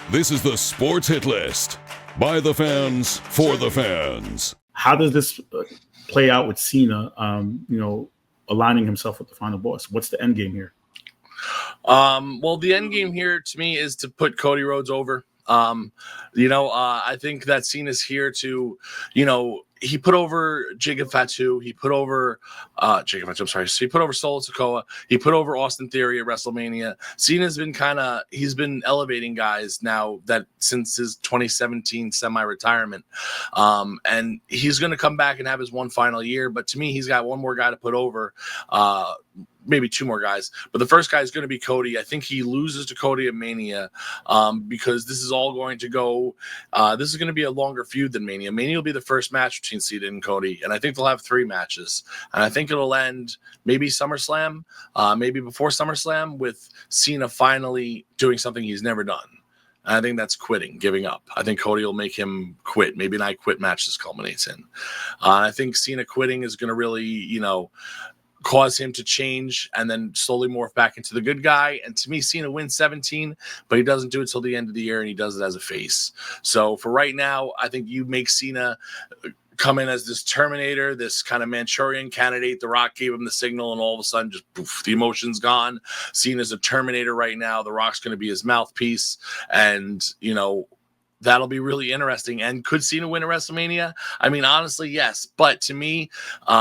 This is the Sports Hit List. By the fans, for the fans. How does this play out with Cena, aligning himself with the final boss? What's the end game here? Well, the end game here to me is to put Cody Rhodes over. I think that Cena's here to, he put over Jacob Fatu. He put over So he put over Solo Sikoa. He put over Austin Theory at WrestleMania. Cena's been he's been elevating guys now that since his 2017 semi-retirement. And he's going to come back and have his one final year. But to me, he's got one more guy to put over. Maybe two more guys, but the first guy is going to be Cody. I think he loses to Cody at Mania because this is all going to go. This is going to be a longer feud than Mania. Mania will be the first match between Cena and Cody, and I think they'll have 3 matches. And I think it'll end maybe SummerSlam, maybe before SummerSlam, with Cena finally doing something he's never done. And I think that's quitting, giving up. I think Cody will make him quit. Maybe an I Quit match this culminates in. I think Cena quitting is going to really, cause him to change and then slowly morph back into the good guy. And to me, Cena wins 17, but he doesn't do it till the end of the year, and he does it as a face. So for right now, I think you make Cena come in as this Terminator, this kind of Manchurian candidate. The Rock gave him the signal, and all of a sudden, just poof, the emotion's gone. Cena's a Terminator right now. The Rock's going to be his mouthpiece, and that'll be really interesting. And could Cena win at WrestleMania? I mean, honestly, yes. But to me,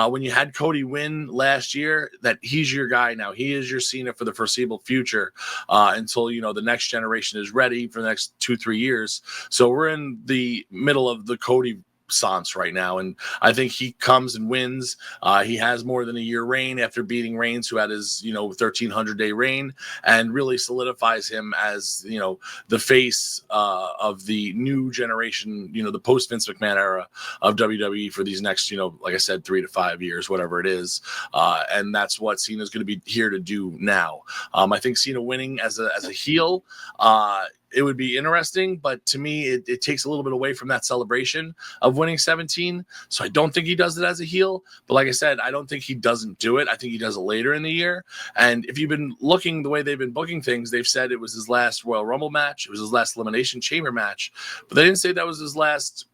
when you had Cody win last year, that he's your guy now. He is your Cena for the foreseeable future until, the next generation is ready for the next 2-3 years. So we're in the middle of the Cody Sans right now, and I think he comes and wins. He has more than a year reign after beating Reigns, who had his 1,300-day reign, and really solidifies him as the face of the new generation, the post Vince McMahon era of WWE for these next like I said, 3 to 5 years, whatever it is, and that's what Cena's going to be here to do now. I think Cena winning as a heel, it would be interesting, but to me, it takes a little bit away from that celebration of winning 17. So I don't think he does it as a heel. But like I said, I don't think he doesn't do it. I think he does it later in the year. And if you've been looking the way they've been booking things, they've said it was his last Royal Rumble match. It was his last Elimination Chamber match. But they didn't say that was his last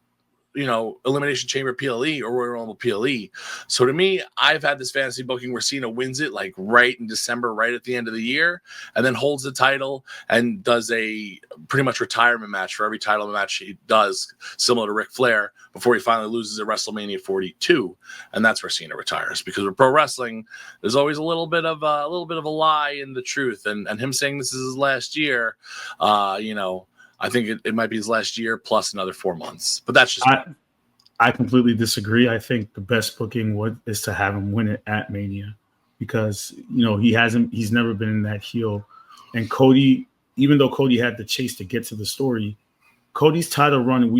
Elimination Chamber PLE or Royal Rumble PLE. So to me, I've had this fantasy booking where Cena wins it like right in December, right at the end of the year, and then holds the title and does a pretty much retirement match for every title match he does, similar to Ric Flair, before he finally loses at WrestleMania 42. And that's where Cena retires, because with pro wrestling, there's always a little bit of a lie in the truth. And him saying this is his last year, I think it might be his last year plus another 4 months, but that's just. I completely disagree. I think the best booking is to have him win it at Mania, because he's never been in that heel, and Cody, even though Cody had the chase to get to the story, Cody's title run,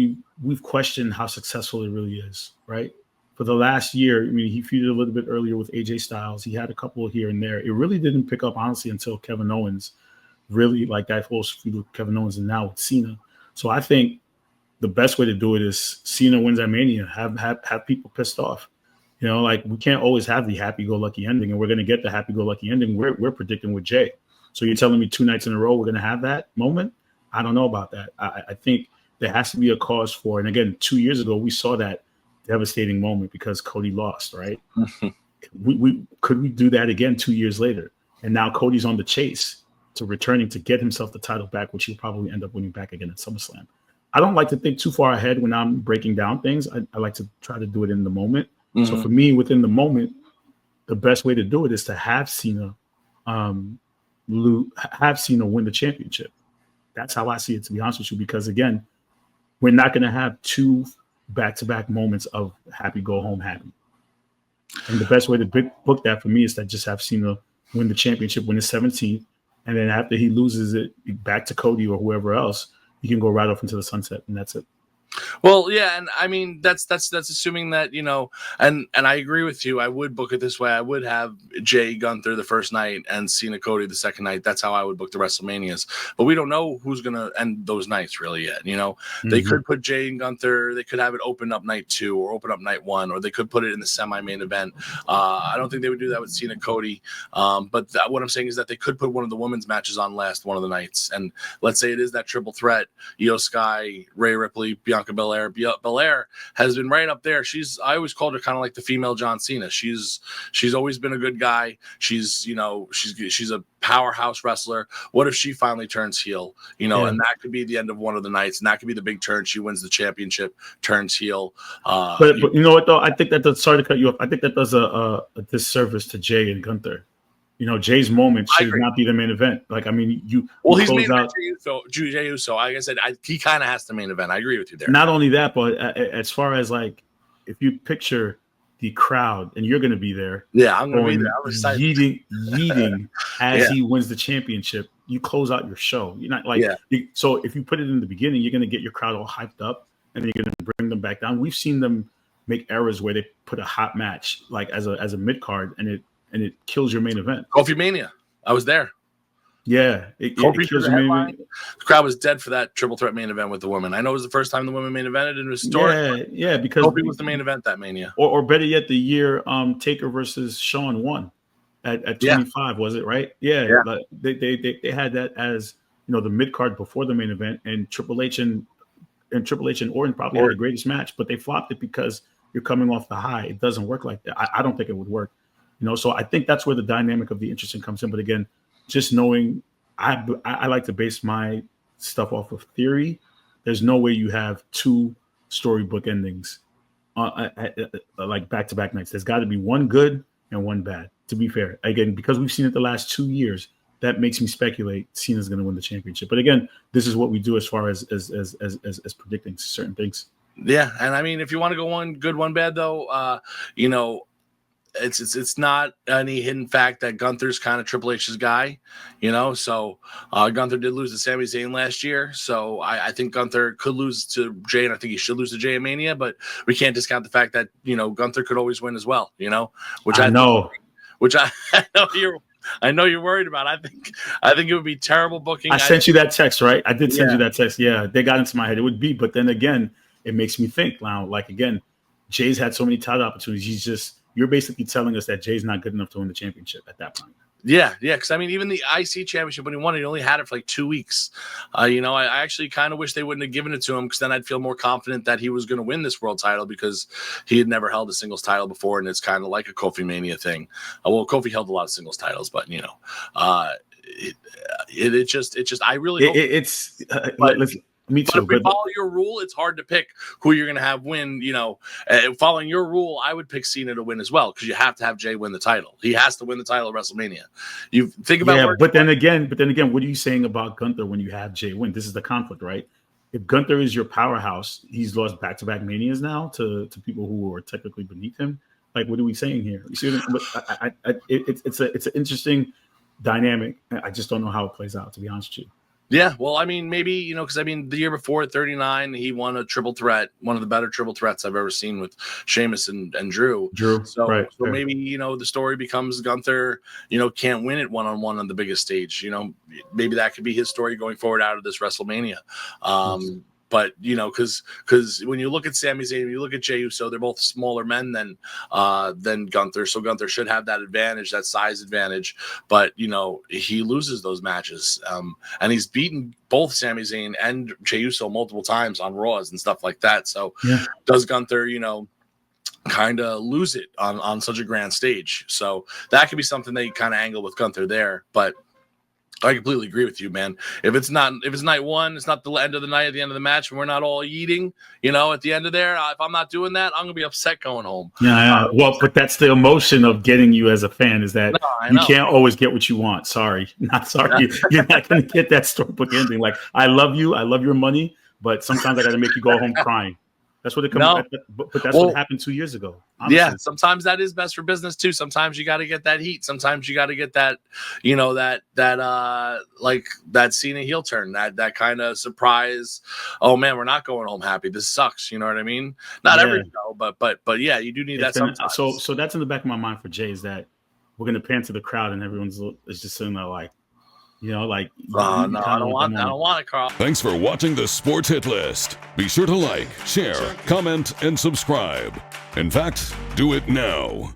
we've questioned how successful it really is, right? For the last year, I mean, he feuded a little bit earlier with AJ Styles. He had a couple here and there. It really didn't pick up, honestly, until Kevin Owens. Really, like that whole feud with Kevin Owens and now with Cena. So I think the best way to do it is Cena wins at Mania, have people pissed off. Like we can't always have the happy-go-lucky ending, and we're going to get the happy-go-lucky ending. We're predicting with Jey. So you're telling me 2 nights in a row we're going to have that moment? I don't know about that. I think there has to be a cause for, and again, 2 years ago we saw that devastating moment because Cody lost, right? Could we do that again 2 years later? And now Cody's on the chase to returning to get himself the title back, which he'll probably end up winning back again at SummerSlam. I don't like to think too far ahead when I'm breaking down things. I like to try to do it in the moment. Mm-hmm. So for me, within the moment, the best way to do it is to have Cena win the championship. That's how I see it, to be honest with you, because again, we're not going to have 2 back-to-back moments of happy, go home happy. And the best way to book that for me is to just have Cena win the championship, win his 17th, and then after he loses it back to Cody or whoever else, he can go right off into the sunset, and that's it. Well, yeah, and I mean that's assuming that, and I agree with you. I would book it this way. I would have Jey Gunther the first night and Cena Cody the second night. That's how I would book the WrestleManias. But we don't know who's gonna end those nights really yet. They could put Jey and Gunther. They could have it open up night 2 or open up night 1, or they could put it in the semi-main event. I don't think they would do that with Cena Cody. But what I'm saying is that they could put one of the women's matches on last one of the nights, and let's say it is that triple threat: Io Sky, Rhea Ripley, Bianca Belair. Belair has been right up there. I always called her kind of like the female John Cena. She's always been a good guy. She's a powerhouse wrestler. What if she finally turns heel? And that could be the end of one of the nights, and that could be the big turn. She wins the championship, turns heel. But you know what though? I think that sorry to cut you off. I think that does a disservice to Jey and Gunther. Jay's moment should not be the main event. Like, I mean, he's main event Jey Uso. Like I said, he kind of has the main event. I agree with you there. Not only that, but as far as like, if you picture the crowd and you're going to be there, I'm going to be there. I'm excited. Yeeting as he wins the championship, you close out your show. You're not like, so if you put it in the beginning, you're going to get your crowd all hyped up, and then you're going to bring them back down. We've seen them make errors where they put a hot match like as a mid card, and it kills your main event. Kofi Mania. I was there. Yeah. It kills your main event. The crowd was dead for that triple threat main event with the women. I know it was the first time the women main evented in historic. Yeah, because Kofi was the main event that Mania. Or better yet, the year Taker versus Shawn won at 25, was it, right? Yeah. Like they had that as the mid card before the main event, and Triple H and Orton probably had the greatest match, but they flopped it because you're coming off the high. It doesn't work like that. I don't think it would work. So I think that's where the dynamic of the interesting comes in. But again, just knowing, I like to base my stuff off of theory. There's no way you have 2 storybook endings like back-to-back nights. There's got to be one good and one bad, to be fair. Again, because we've seen it the last 2 years, that makes me speculate Cena's going to win the championship. But again, this is what we do as far as predicting certain things. Yeah, and I mean, if you want to go one good, one bad, though, it's not any hidden fact that Gunther's kind of Triple H's guy, So Gunther did lose to Sami Zayn last year, so I think Gunther could lose to Jey, and I think he should lose to Jey in Mania. But we can't discount the fact that Gunther could always win as well, Which I know you're worried about. I think it would be terrible booking. I sent you that text, right? I did send you that text. Yeah, they got into my head. It would be, but then again, it makes me think now. Like again, Jay's had so many title opportunities. You're basically telling us that Jay's not good enough to win the championship at that point. Yeah, because I mean, even the IC championship when he won it, he only had it for like 2 weeks. I actually kind of wish they wouldn't have given it to him, because then I'd feel more confident that he was going to win this world title, because he had never held a singles title before, and it's kind of like a Kofi Mania thing. Well, Kofi held a lot of singles titles, but it just I really hope me too. But if we follow your rule, it's hard to pick who you're going to have win. Following your rule, I would pick Cena to win as well, because you have to have Jey win the title. He has to win the title at WrestleMania. You think about but then again, what are you saying about Gunther when you have Jey win? This is the conflict, right? If Gunther is your powerhouse, he's lost back-to-back Manias now to people who are technically beneath him. Like, what are we saying here? You see, it's an interesting dynamic. I just don't know how it plays out, to be honest with you. Yeah, well, I mean, maybe, because I mean, the year before at 39, he won a triple threat, one of the better triple threats I've ever seen with Sheamus and Drew. So maybe, the story becomes Gunther, can't win it one-on-one on the biggest stage. Maybe that could be his story going forward out of this WrestleMania. But, because when you look at Sami Zayn, you look at Jey Uso, they're both smaller men than Gunther. So Gunther should have that advantage, that size advantage. But, he loses those matches. And he's beaten both Sami Zayn and Jey Uso multiple times on Raws and stuff like that. So does Gunther, kind of lose it on such a grand stage? So that could be something that you kind of angle with Gunther there. But I completely agree with you, man. If it's night one, it's not the end of the night at the end of the match, and we're not all eating, at the end of there. If I'm not doing that, I'm gonna be upset going home. Yeah. Well, but that's the emotion of getting you as a fan, is that you can't always get what you want. Sorry, not sorry. You're not gonna get that storybook ending. Like, I love you, I love your money, but sometimes I got to make you go home crying. That's what it comes. No. But that's what happened 2 years ago. Honestly. Yeah, sometimes that is best for business too. Sometimes you got to get that heat. Sometimes you got to get that, you know, that like that Cena heel turn, that kind of surprise. Oh man, we're not going home happy. This sucks. You know what I mean? Not every show, but yeah, you do need that sometimes. So that's in the back of my mind for Jey, is that we're gonna pan to the crowd and everyone's is just sitting there like, you know, like. No, I don't want it, Carl. Thanks for watching the Sports Hit List. Be sure to like, share, comment, and subscribe. In fact, do it now.